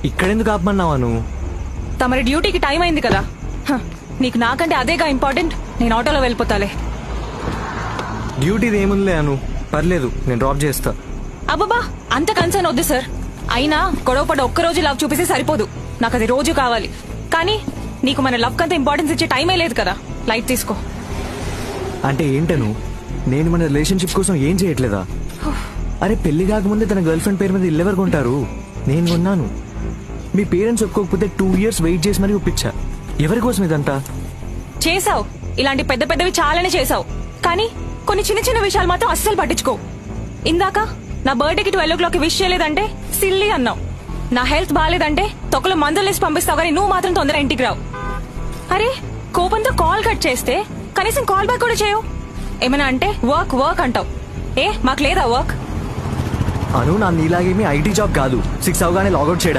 ఇక్కడెందుకు ఆపమన్నావా నువ్వు? తమరి డ్యూటీకి టైం అయింది కదా. నీకు నాకంటే అదేగా ఇంపార్టెంట్. నేను ఆటోలో వెళ్ళిపోతాలే. డ్యూటీది ఏముందిలే అను, పర్లేదు నేను డ్రాప్ చేస్తా. అబ్బబ్బా, అంత కన్సర్న్ వద్దు సార్. అయినా గొడవపడ ఒక్కరోజు లవ్ చూపిస్తే సరిపోదు. నాకు అది రోజు కావాలి. కానీ నీకు మన లవ్ కంత ఇంపార్టెన్స్ ఇచ్చే టైమే లేదు కదా. లైట్ తీసుకో. అంటే ఏంటను, నేను మన రిలేషన్షిప్ కోసం ఏం చేయట్లేదా? అరే పెళ్లి కాకముందే తన గర్ల్ ఫ్రెండ్ పేరు మీద ఇల్లు ఎవరు కొంటారు? నేను కొన్నాను. మీ పేరెంట్స్ ఒప్పుకోకపోతే 2 years వెయిట్ చేసి మరీ ఒప్పించా. ఎవరి కోసం ఇదంతా? చేసావు, ఇలాంటి పెద్ద పెద్దవి చాలానే చేసావు. కానీ కొన్ని చిన్న చిన్న విషయాలు మాత్రం అస్సలు పట్టించుకో. ఇందాక నా బర్త్డేకి 12 o'clock విష్ చేయలేదంటే సిల్లీ అన్నావు. నా హెల్త్ బాగాలేదంటే తొక్కలో మందులు వేసి పంపిస్తావు, కానీ నువ్వు మాత్రం తొందర ఇంటికి రావు. అరే కోపంతో కాల్ కట్ చేస్తే కనీసం కాల్ బ్యాక్ కూడా చేయవు. ఏమైనా అంటే వర్క్ వర్క్ అంటావు. మాకు లేదా వర్క్? అను, నా నీలాగేమి ఐటీ జాబ్ కాదు 6 అవగానే లాగౌట్ చేయడానికి.